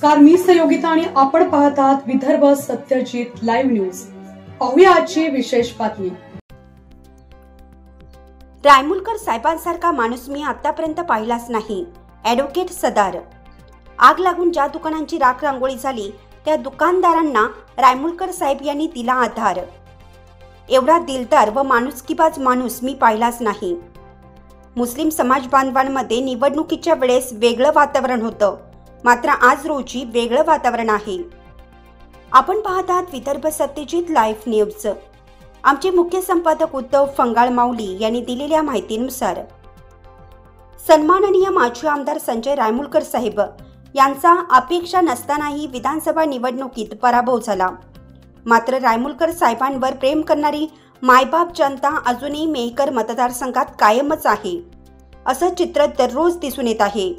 नमस्कार, मी सहयोगिता आणि आपण पाहत आहात विदर्भ सत्यजित लाईव्ह न्यूज। पाहूया आजची विशेष बातमी। रायमुलकर साहेबांसारखा माणूस मी आतापर्यंत पाहिलाच नाही। ॲडव्होकेट सदार। आग लागून ज्या दुकानांची राख रांगोळी झाली त्या दुकानदारांना रायमुलकर साहेब यांनी दिला आधार। एवढा दिलदार व माणुसकीबाज माणूस मी पाहिलाच नाही। मुस्लिम समाज बांधवांमध्ये निवडणुकीच्या वेळेस वेगळं वातावरण होतं, मात्र आज रोजी वेगळं वातावरण आहे। आपण पाहत आहात विदर्भ सत्यजित लाईव्ह न्यूज। आमचे मुख्य संपादक उद्धव फंगाळ माऊली यांनी दिलेल्या माहितीनुसार सन्माननीय माजी आमदार संजय रायमुलकर साहेब यांचा अपेक्षा नसतानाही विधानसभा निवडणुकीत पराभव झाला। मात्र रायमुलकर साहेबांवर प्रेम करणारी मायबाप जनता अजूनही मेहकर मतदारसंघात कायमच आहे, असं चित्र दररोज दिसून येत आहे।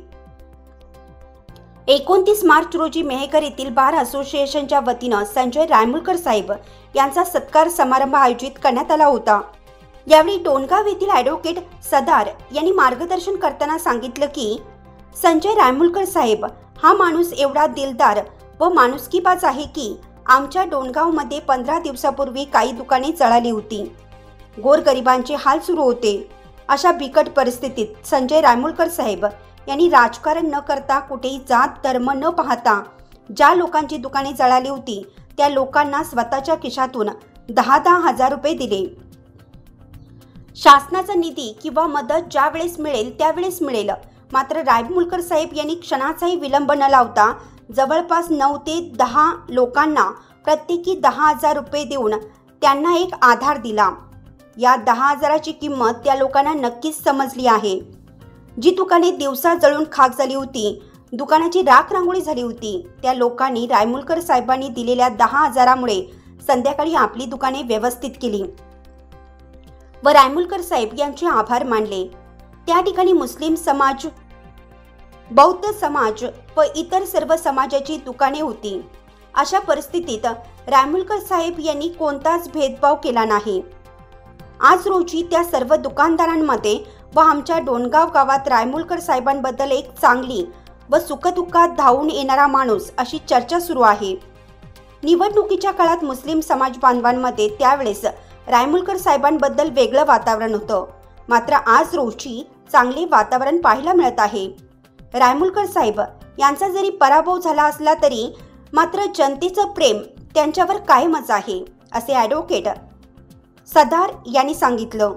29 मार्च रोजी मेहकर येथील बार असोसिएशनच्या वतीनं संजय रायमुलकर साहेब यांचा सत्कार समारंभ आयोजित करण्यात आला होता। यावेळी डोणगाव येथील ॲडव्होकेट सदार यांनी मार्गदर्शन करताना सांगितलं की संजय रायमुलकर साहेब हा माणूस एवढा दिलदार व माणुसकीबाज आहे की आमच्या डोणगावमध्ये 15 दिवसापूर्वी काही दुकाने जळाली होती। गोरगरिबांचे हाल सुरू होते। अशा बिकट परिस्थितीत संजय रायमुलकर साहेब यांनी राजकारण न करता कुठेही जात धर्म न पाहता ज्या लोकांची दुकाने जळाली होती त्या लोकांना स्वतःच्या खिशातून 10-10 हजार रुपये दिले। शासनाचा निधी किंवा मदत ज्या वेळेस मिळेल त्यावेळेस मिळेल, मात्र रायमुलकर साहेब यांनी क्षणाचाही विलंब न लावता जवळपास 9 ते 10 लोकांना प्रत्येकी 10,000 रुपये देऊन त्यांना एक आधार दिला। या 10,000ची किंमत त्या लोकांना नक्कीच समजली आहे। जी दुकाने दिवसा जळून खाक झाली होती, दुकानाची राख रांगोळी झाली होती, त्या लोकांनी रायमुलकर साहेबांनी दिलेल्या 10,000मुळे संध्याकाळी आपली दुकाने व्यवस्थित केली व रायमुलकर साहेब यांचे आभार मानले। त्या ठिकाणी मुस्लिम समाज, बौद्ध समाज व इतर सर्व समाजाची दुकाने होती। अशा परिस्थितीत रायमुलकर साहेब यांनी कोणताच भेदभाव केला नाही। आज रोजी त्या सर्व दुकानदारांमध्ये व आमच्या डोणगाव गावात रायमुलकर साहेबांबद्दल एक चांगली व सुखदुःखात धावून येणारा माणूस अशी चर्चा सुरू आहे। निवडणुकीच्या काळात मुस्लिम समाज बांधवांमध्ये त्यावेळेस रायमुलकर साहेबांबद्दल वेगळं वातावरण होतं, मात्र आज रोजी चांगले वातावरण पाहायला मिळत आहे। रायमुलकर साहेब यांचा जरी पराभव झाला असला तरी मात्र जनतेचं प्रेम त्यांच्यावर कायमच आहे, असे ॲडव्होकेट सदार यांनी सांगितलं।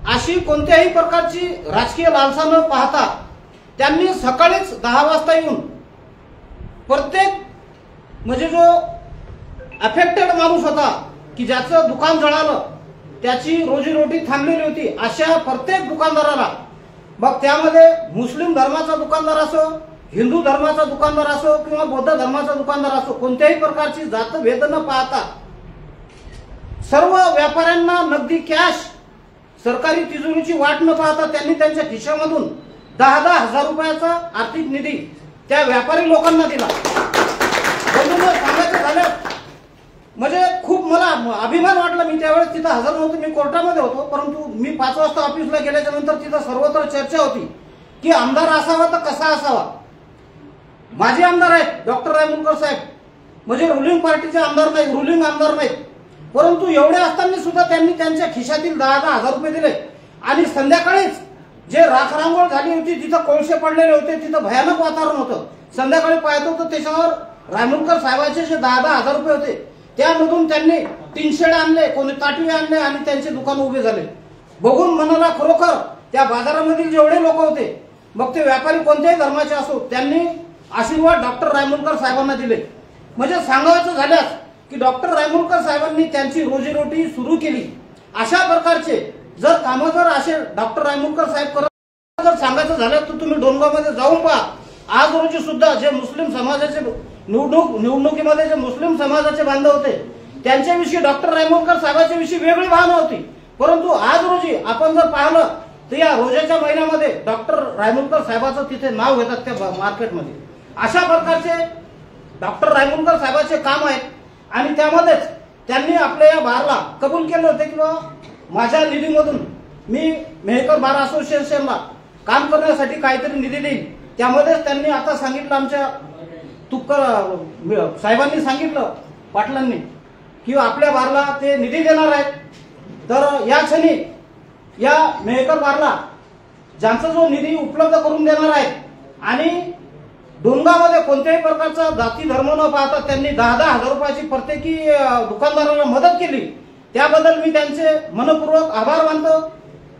अशी कोणत्याही प्रकारची राजकीय लालसा न पाहता त्यांनी सकाळीच 10 वाजता येऊन प्रत्येक म्हणजे जो अफेक्टेड माणूस होता की ज्याचं दुकान जळालं, त्याची रोजीरोटी थांबलेली होती, अशा प्रत्येक दुकानदाराला, मग त्यामध्ये मुस्लिम धर्माचा दुकानदार असो, हिंदू धर्माचा दुकानदार असो किंवा बौद्ध धर्माचा दुकानदार असो, कोणत्याही प्रकारची जातभेद न पाहता सर्व व्यापाऱ्यांना नगदी कॅश, सरकारी तिजोरीची वाट न पाहता त्यांनी त्यांच्या खिशामधून 10-10 हजार रुपयाचा आर्थिक निधी त्या व्यापारी लोकांना दिला। सांगायचं झालं म्हणजे खूप मला अभिमान वाटला। मी त्यावेळेस तिथं हजर नव्हतो, मी कोर्टामध्ये होतो, परंतु मी 5 वाजता ऑफिसला गेल्याच्या नंतर तिथं सर्वत्र चर्चा होती की आमदार असावा तर कसा असावा। माजी आमदार आहेत डॉक्टर रायमुलकर साहेब, म्हणजे रुलिंग पार्टीचे आमदार नाही, रुलिंग आमदार नाहीत, परंतु एवढे असताना सुद्धा त्यांनी त्यांच्या खिशातील 10-10 हजार रुपये दिले। आणि संध्याकाळीच जे राखरांगोळ झाली होती, जिथं कोळसे पडलेले होते, तिथं भयानक वातावरण होतं। संध्याकाळी पाहतो तर त्याच्यावर रायमुलकर साहेबांचे जे 10-10 हजार रुपये होते त्यामधून त्यांनी 3 शेड आणले, कोणी ताटवे आणले आणि त्यांचे दुकान उभे झाले। बघून मनाला खरोखर त्या बाजारामधील जेवढे लोक होते, मग ते व्यापारी कोणत्याही धर्माचे असो, त्यांनी आशीर्वाद डॉक्टर रायमुलकर साहेबांना दिले। म्हणजे सांगायचं झाल्यास की डॉक्टर रायमुलकर साहेबांनी त्यांची रोजीरोटी सुरू केली। अशा प्रकारचे जर कामं जर असे डॉक्टर रायमुलकर साहेब करत, जर सांगायचं झालं तर तुम्ही डोणगावमध्ये जाऊन पहा। आज रोजी सुद्धा जे मुस्लिम समाजाचे निवडणुकीमध्ये जे मुस्लिम समाजाचे बांधव होते त्यांच्याविषयी डॉक्टर रायमुलकर साहेबांच्या विषयी वेगळी भावना होती, परंतु आज रोजी आपण जर पाहिलं तर या रोजाच्या महिन्यामध्ये डॉक्टर रायमुलकर साहेबांचं तिथे नाव घेतात त्या मार्केटमध्ये। अशा प्रकारचे डॉक्टर रायमुलकर साहेबांचे काम आहेत आणि त्यामध्येच त्यांनी आपल्या या बारला कबूल केलं होते की माझ्या निधीमधून मी मेहकर बार असोसिएशनला काम करण्यासाठी काहीतरी निधी देईल। त्यामध्येच त्यांनी आता सांगितलं, आमच्या तुपकर साहेबांनी सांगितलं पाटलांनी, की आपल्या बारला ते निधी देणार आहेत. तर या क्षणी या मेहकर बारला ज्यांचा जो निधी उपलब्ध करून देणार आहे आणि डोंगामध्ये कोणत्याही प्रकारचा जाती धर्म न पाहता त्यांनी 10,000 रुपयाची प्रत्येकी दुकानदाराला मदत केली, त्याबद्दल मी त्यांचे मनपूर्वक आभार मानतो,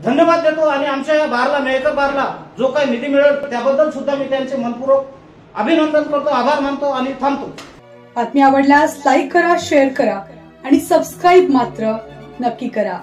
धन्यवाद देतो. आणि आमच्या या बारला, मेहकर बारला जो काही निधी मिळेल त्याबद्दल सुद्धा मी त्यांचे मनपूर्वक अभिनंदन करतो, आभार मानतो आणि थांबतो. बातमी आवडल्यास लाईक करा, शेअर करा आणि सबस्क्राईब मात्र नक्की करा.